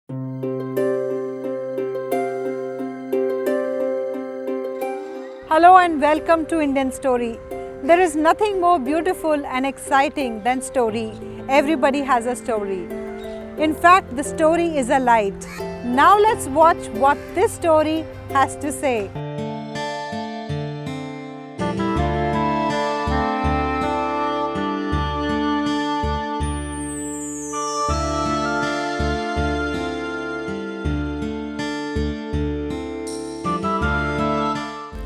Hello and welcome to Indian Story. There is nothing more beautiful and exciting than story. Everybody has a story. In fact, the story is a light. Now let's watch what this story has to say.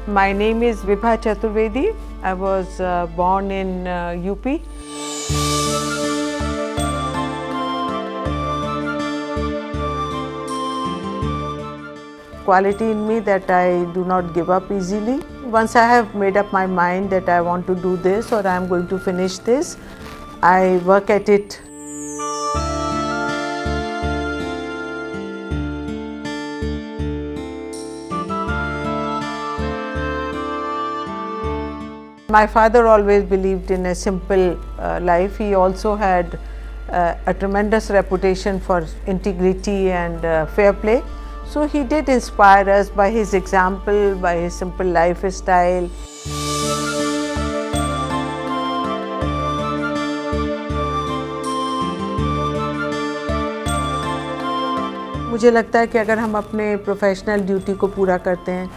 My name is Vibha Chaturvedi. I was born in UP. Quality in me that I do not give up easily. Once I have made up my mind that I want to do this or I am going to finish this, I work at it. My father always believed in a simple life. He also had a tremendous reputation for integrity and fair play. So he did inspire us by his example, by his simple lifestyle. मुझे लगता है कि अगर हम अपने professional duty को पूरा करते हैं,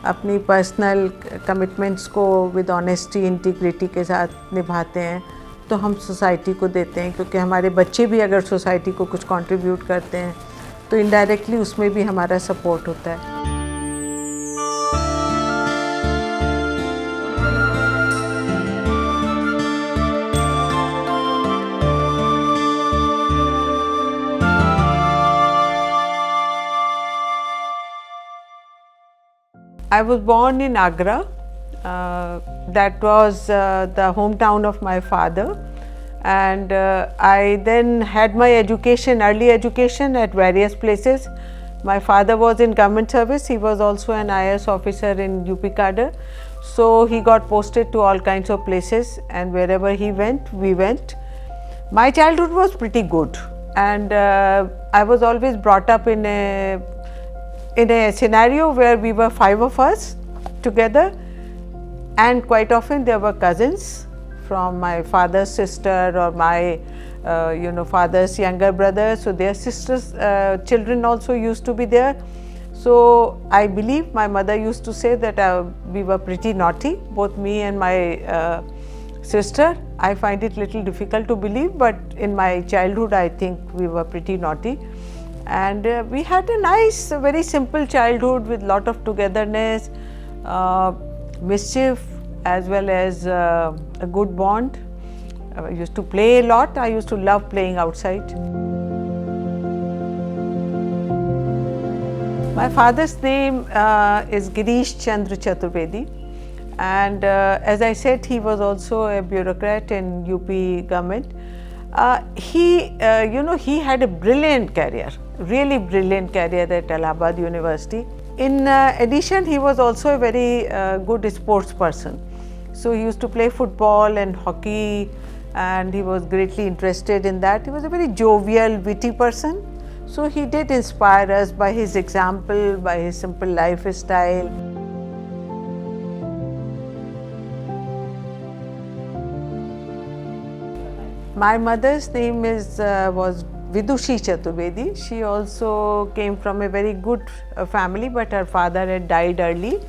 अपनी पर्सनल कमिटमेंट्स को विद ऑनेस्टी इंटीग्रिटी के साथ निभाते हैं, तो हम सोसाइटी को देते हैं, क्योंकि हमारे बच्चे भी अगर सोसाइटी को कुछ कंट्रीब्यूट करते हैं तो इनडायरेक्टली उसमें भी हमारा सपोर्ट होता है. I was born in Agra. That was the hometown of my father, and I then had my education, early education at various places. My father was in government service. He was also an IAS officer in UP cadre. So he got posted to all kinds of places, and wherever he went, we went. My childhood was pretty good, and I was always brought up in a scenario where we were 5 of us together, and quite often there were cousins from my father's sister or my father's younger brother, so their sisters children also used to be there. So I believe my mother used to say that we were pretty naughty, both me and my sister. I find it little difficult to believe, but in my childhood I think we were pretty naughty. And we had a nice, very simple childhood with lot of togetherness, mischief, as well as a good bond. I used to play a lot. I used to love playing outside. My father's name is Girish Chandra Chaturvedi, and as I said, he was also a bureaucrat in UP government. He had a brilliant career, really brilliant career at Allahabad University. In addition, he was also a very good sports person. So he used to play football and hockey, and he was greatly interested in that. He was a very jovial, witty person. So he did inspire us by his example, by his simple lifestyle. My mother's name was Vidushi Chaturvedi. She also came from a very good family, but her father had died early.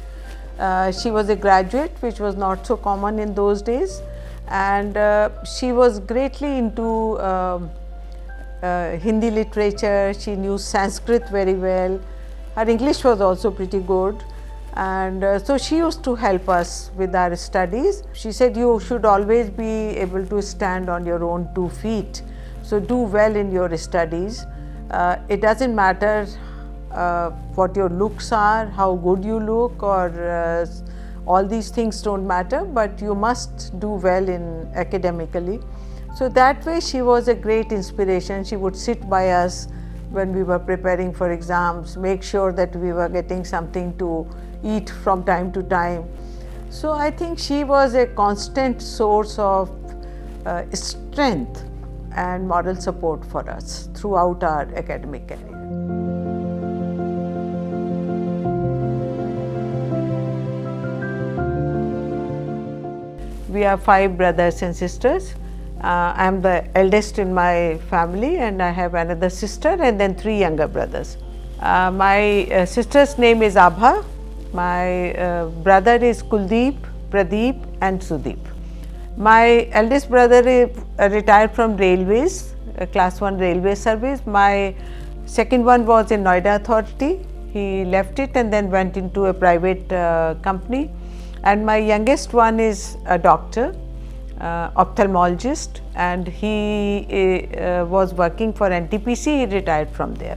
She was a graduate, which was not so common in those days, and she was greatly into Hindi literature. She knew Sanskrit very well. Her English was also pretty good, and so she used to help us with our studies. She said, you should always be able to stand on your own 2 feet, so do well in your studies. It doesn't matter what your looks are, how good you look, or all these things don't matter, but you must do well in academically. So that way she was a great inspiration. She would sit by us when we were preparing for exams, make sure that we were getting something to eat from time to time. So I think she was a constant source of strength and moral support for us throughout our academic career. We are 5 brothers and sisters. I am the eldest in my family, and I have another sister and then 3 younger brothers. My sister's name is Abha. My brother is Kuldeep, Pradeep and Sudeep. My eldest brother is retired from railways, class 1 railway service. My second one was in Noida Authority. He left it and then went into a private company. And my youngest one is a doctor, ophthalmologist, and he was working for NTPC. He retired from there.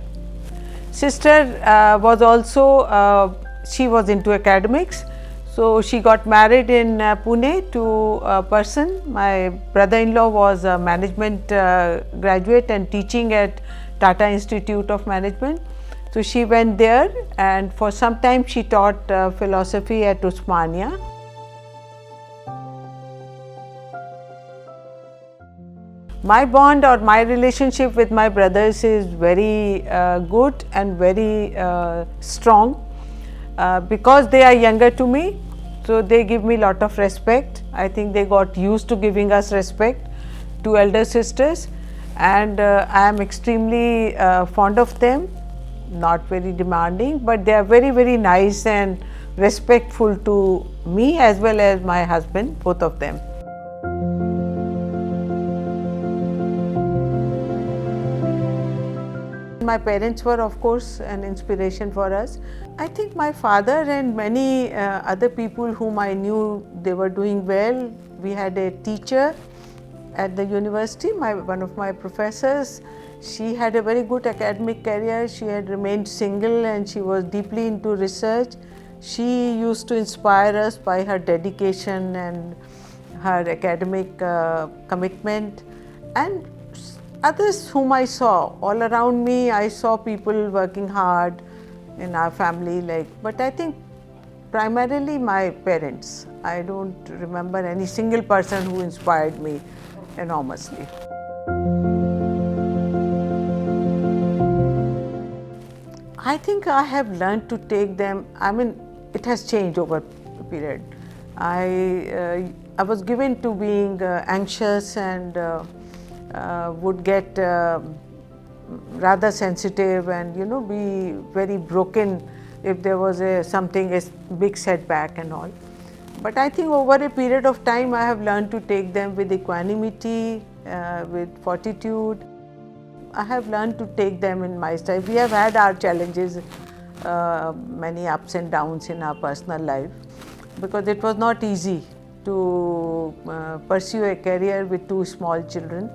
Sister was also, she was into academics, so she got married in Pune to a person. My brother-in-law was a management graduate and teaching at Tata Institute of Management. So she went there, and for some time she taught philosophy at Osmania. My bond or my relationship with my brothers is very good and very strong because they are younger to me, so they give me lot of respect. I think they got used to giving us respect to elder sisters, and I am extremely fond of them. Not very demanding, but they are very, very nice and respectful to me as well as my husband, both of them. My parents were of course an inspiration for us. I think my father and many other people whom I knew, they were doing well. We had a teacher at the university, one of my professors. She had a very good academic career. She had remained single and she was deeply into research. She used to inspire us by her dedication and her academic commitment. And others whom I saw all around me, I saw people working hard in our family, but I think primarily my parents. I don't remember any single person who inspired me enormously. I think I have learned to take them, it has changed over a period. I was given to being anxious and would get rather sensitive and be very broken if there was a big setback and all. But I think over a period of time I have learned to take them with equanimity, with fortitude. I have learned to take them in my style. We have had our challenges, many ups and downs in our personal life, because it was not easy to pursue a career with 2 small children.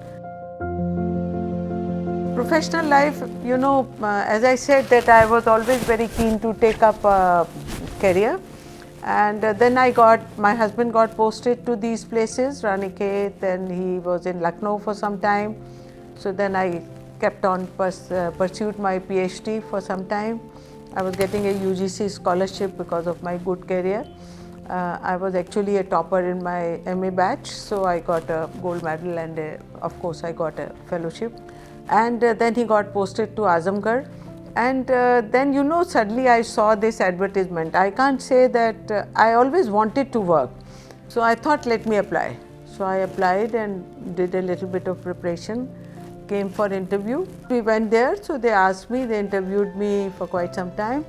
Professional life, as I said that I was always very keen to take up a career, and then my husband got posted to these places, Ranikhet, and he was in Lucknow for some time. So then I kept on pursued my PhD for some time. I was getting a UGC scholarship because of my good career. I was actually a topper in my MA batch, so I got a gold medal and of course I got a fellowship. And then he got posted to Azamgarh, and then suddenly I saw this advertisement. I can't say that I always wanted to work, so I thought let me apply. So I applied and did a little bit of preparation, came for interview. We went there, so they asked me, they interviewed me for quite some time.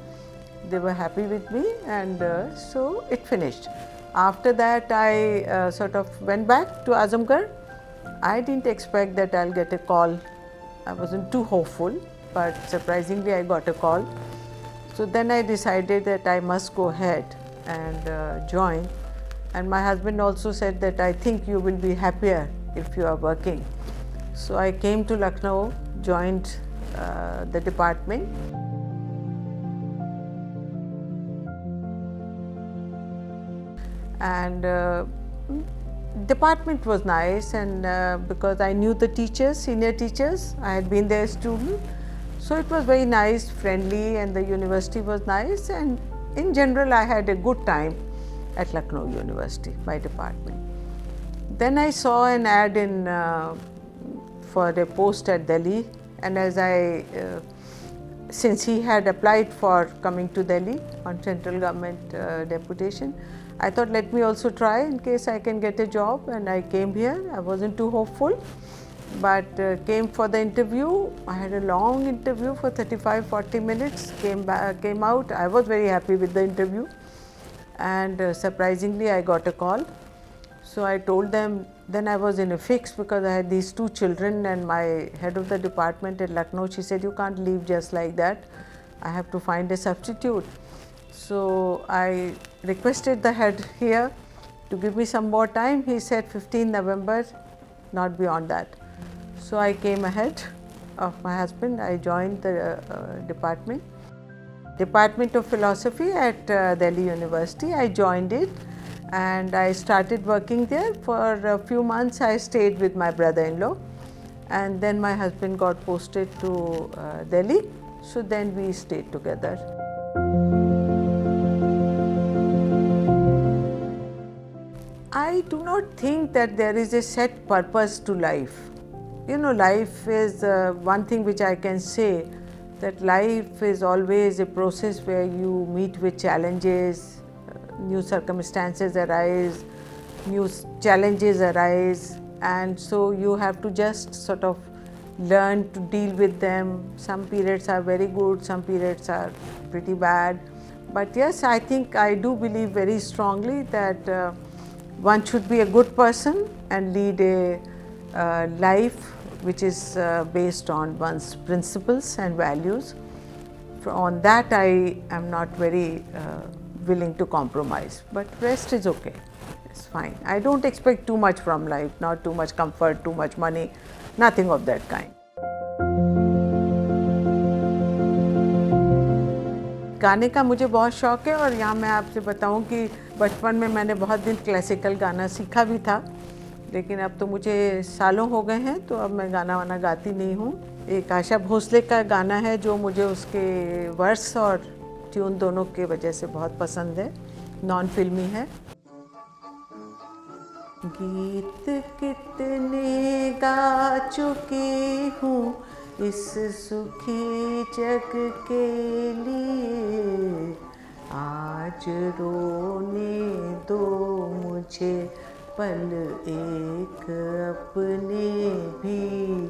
They were happy with me, and so it finished. After that I sort of went back to Azamgarh. I didn't expect that I'll get a call. I wasn't too hopeful, but surprisingly I got a call. So then I decided that I must go ahead and join. And my husband also said that I think you will be happier if you are working. So I came to Lucknow, joined the department. And department was nice, and because I knew the teachers, senior teachers, I had been their student, so it was very nice, friendly, and the university was nice, and in general I had a good time at Lucknow University, my department. Then I saw an ad for a post at Delhi, and as I since he had applied for coming to Delhi on central government deputation, I thought let me also try in case I can get a job, and I came here. I wasn't too hopeful, but came for the interview. I had a long interview for 35-40 minutes, came out. I was very happy with the interview, and surprisingly I got a call. So I told them, then I was in a fix because I had these 2 children, and my head of the department at Lucknow, she said, you can't leave just like that, I have to find a substitute. So I requested the head here to give me some more time. He said 15 November, not beyond that. So I came ahead of my husband. I joined the Department of Philosophy at Delhi University. I joined it and I started working there. For a few months I stayed with my brother-in-law, and then my husband got posted to Delhi. So then we stayed together. I do not think that there is a set purpose to life. You know, life is one thing which I can say, that life is always a process where you meet with challenges, new circumstances arise, new challenges arise, and so you have to just sort of learn to deal with them. Some periods are very good, some periods are pretty bad. But yes, I think I do believe very strongly that one should be a good person and lead a life which is based on one's principles and values. On that I am not very willing to compromise, but rest is okay, it's fine. I don't expect too much from life, not too much comfort, too much money, nothing of that kind. गाने का मुझे बहुत शौक़ है, और यहाँ मैं आपसे बताऊँ कि बचपन में मैंने बहुत दिन क्लासिकल गाना सीखा भी था, लेकिन अब तो मुझे सालों हो गए हैं, तो अब मैं गाना वाना गाती नहीं हूँ। एक आशा भोसले का गाना है जो मुझे उसके वर्स और ट्यून दोनों के वजह से बहुत पसंद है, नॉन फिल्मी है। गीत कितने गा चुकी हूँ इस सुखी जग के लिए, आज रोने दो मुझे पल एक अपने भी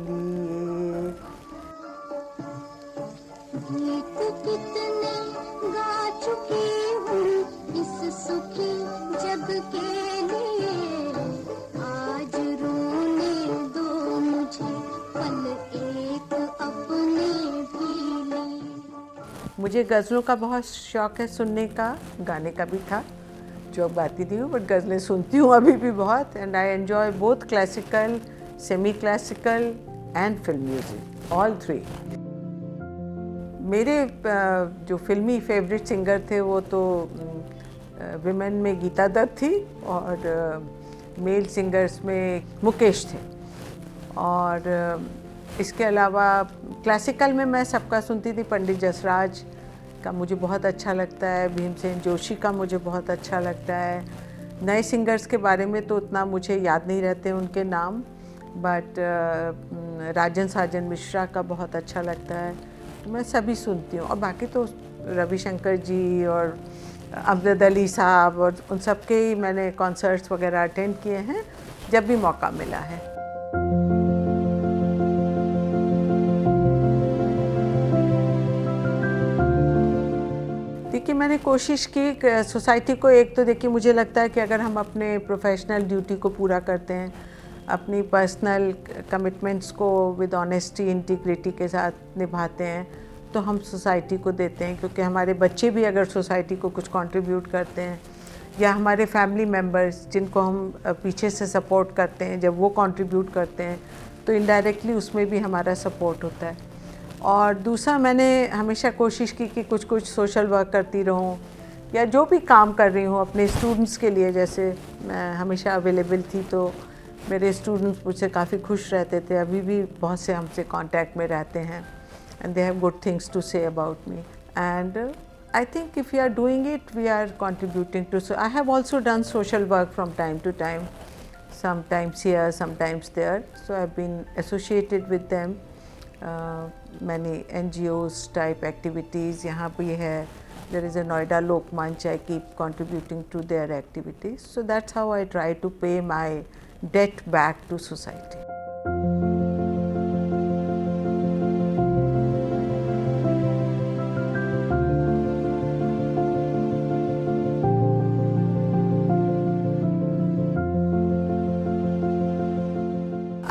लिए। गीत कितने गा चुकी हूँ इस सुखी जग के लिए, आज रोने दो मुझे पल एक अपने भी लिए। मुझे गज़लों का बहुत शौक़ है सुनने का, गाने का भी था जो अब गाती नहीं हूँ, बट गज़लें सुनती हूँ अभी भी बहुत, and I enjoy both classical, semi classical and film music, all three. मेरे जो फिल्मी फेवरेट सिंगर थे वो तो विमेन में गीता दत्त थी, और मेल सिंगर्स में मुकेश थे, और इसके अलावा क्लासिकल में मैं सबका सुनती थी। पंडित जसराज का मुझे बहुत अच्छा लगता है, भीमसेन जोशी का मुझे बहुत अच्छा लगता है। नए सिंगर्स के बारे में तो उतना मुझे याद नहीं रहते उनके नाम, बट राजन साजन मिश्रा का बहुत अच्छा लगता है, तो मैं सभी सुनती हूँ। और बाकी तो रविशंकर जी और अमजद अली साहब और उन सब के ही मैंने कॉन्सर्ट्स वगैरह अटेंड किए हैं जब भी मौका मिला है। देखिए, मैंने कोशिश की सोसाइटी को, एक तो देखिए मुझे लगता है कि अगर हम अपने प्रोफेशनल ड्यूटी को पूरा करते हैं, अपनी पर्सनल कमिटमेंट्स को विद ऑनेस्टी इंटीग्रिटी के साथ निभाते हैं, तो हम सोसाइटी को देते हैं। क्योंकि हमारे बच्चे भी अगर सोसाइटी को कुछ कंट्रीब्यूट करते हैं, या हमारे फैमिली मेम्बर्स जिनको हम पीछे से सपोर्ट करते हैं, जब वो कंट्रीब्यूट करते हैं तो इनडायरेक्टली उसमें भी हमारा सपोर्ट होता है। और दूसरा, मैंने हमेशा कोशिश की कि कुछ सोशल वर्क करती रहूं, या जो भी काम कर रही हूँ अपने स्टूडेंट्स के लिए, जैसे मैं हमेशा अवेलेबल थी तो मेरे स्टूडेंट्स मुझसे काफ़ी खुश रहते थे, अभी भी बहुत से हमसे कांटेक्ट में रहते हैं, and they have good things to say about me. And I think if we are doing it, we are contributing to. So I have also done social work from time to time, sometimes here, sometimes there. So I've been associated with them, many NGOs type activities. यहाँ पे है, there is a Noida Lok Manch. I keep contributing to their activities. So that's how I try to pay my debt back to society.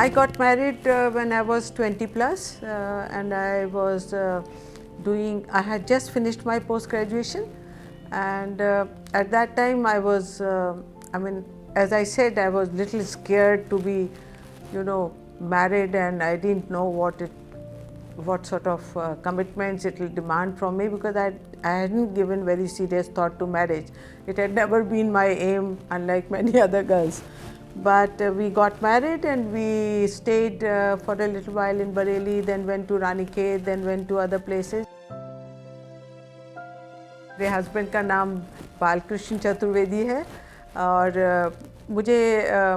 I got married when I was 20 plus, and I was I had just finished my post graduation, and at that time I was, as I said, I was little scared to be, married, and I didn't know what sort of commitments it will demand from me, because I hadn't given very serious thought to marriage. It had never been my aim, unlike many other girls. But we got married and we stayed for a little while in Bareilly, then went to Ranikhet, then went to other places. मेरे husband का नाम बालकृष्ण चतुर्वेदी है, और मुझे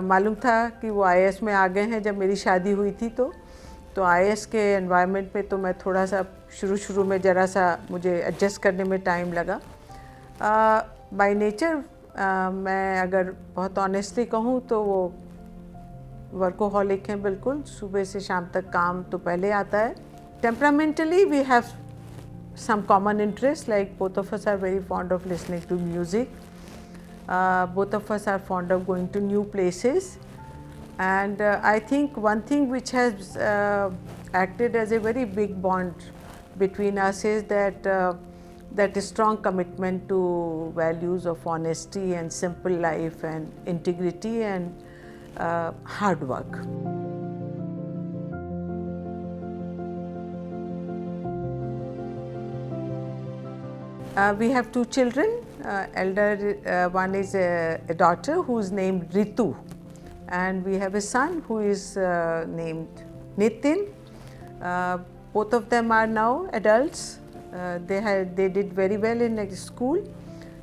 मालूम था कि वो IAS में आ गए हैं जब मेरी शादी हुई थी। तो IAS के एनवायरनमेंट में तो मैं थोड़ा सा शुरू में ज़रा सा मुझे एडजस्ट करने में टाइम लगा। बाय नेचर मैं अगर बहुत ऑनेस्टली कहूँ तो वो वर्कोहॉलिक हैं बिल्कुल, सुबह से शाम तक काम तो पहले आता है। Temperamentally we have some common interests, like both of us are very fond of listening to music. Both of us are fond of going to new places, and I think one thing which has acted as a very big bond between us is that strong commitment to values of honesty and simple life and integrity and hard work. We have two children. Elder one is a daughter who is named Ritu, and we have a son who is named Nitin. Both of them are now adults. They did very well in school,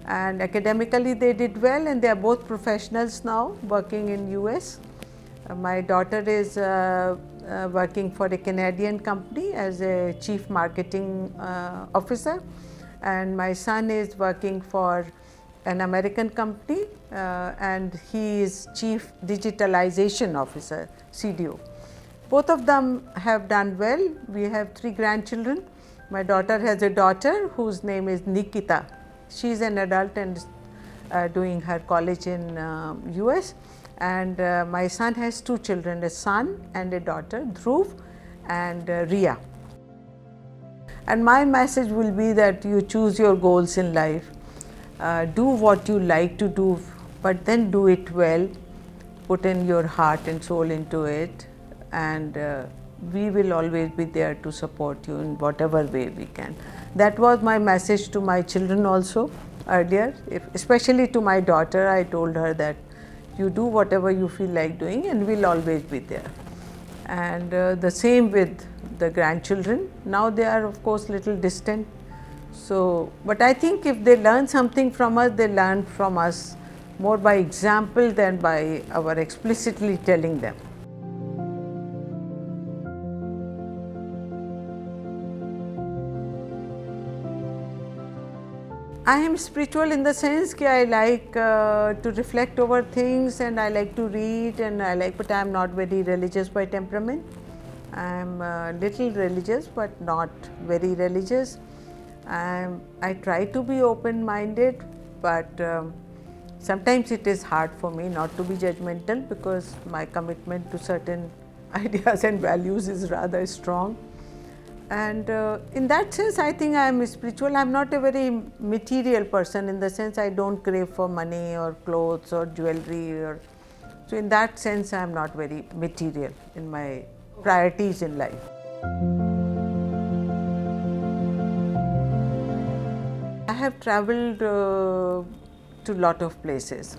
and academically they did well, and they are both professionals now working in US. My daughter is working for a Canadian company as a chief marketing officer, and my son is working for an American company, and he is chief digitalization officer, CDO. Both of them have done well. We have 3 grandchildren. My daughter has a daughter whose name is Nikita. She is an adult and doing her college in US. And my son has 2 children, a son and a daughter, Dhruv and Ria. And my message will be that you choose your goals in life. Do what you like to do, but then do it well. Put in your heart and soul into it, and we will always be there to support you in whatever way we can. That was my message to my children also earlier, especially to my daughter. I told her that you do whatever you feel like doing, and we'll always be there. And the same with the grandchildren. Now they are of course little distant. So, but I think if they learn something from us, they learn from us more by example than by our explicitly telling them. I am spiritual in the sense that I like to reflect over things, and I like to read, and but I am not very religious by temperament. I am little religious but not very religious. I try to be open-minded, but sometimes it is hard for me not to be judgmental, because my commitment to certain ideas and values is rather strong. And in that sense, I think I am spiritual. I am not a very material person, in the sense I don't crave for money or clothes or jewelry. So in that sense, I am not very material in my priorities in life. I have travelled to a lot of places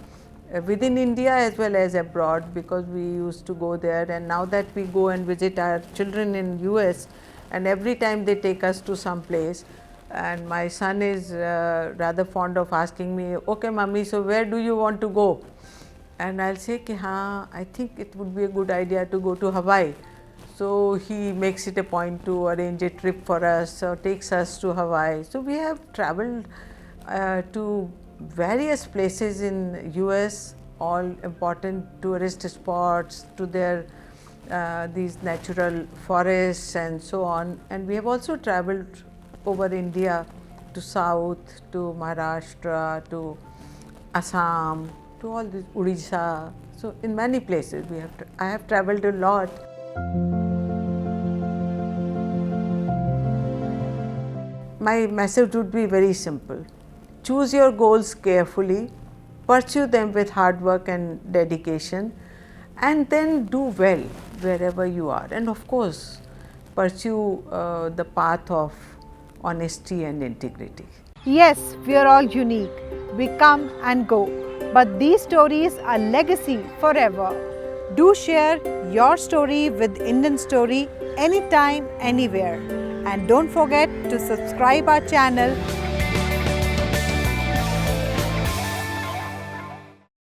within India as well as abroad, because we used to go there, and now that we go and visit our children in US, and every time they take us to some place, and my son is rather fond of asking me, okay mummy, so where do you want to go? And I'll say, I think it would be a good idea to go to Hawaii. So he makes it a point to arrange a trip for us or takes us to Hawaii. So we have traveled to various places in US, all important tourist spots, to their these natural forests and so on. And we have also traveled over India to south, to Maharashtra, to Assam, to all this Odisha. So in many places I have traveled a lot. My message would be very simple. Choose your goals carefully, pursue them with hard work and dedication, and then do well wherever you are. And of course, pursue the path of honesty and integrity. Yes, we are all unique. We come and go. But these stories are legacy forever. Do share your story with Indian Story anytime, anywhere. And don't forget to subscribe our channel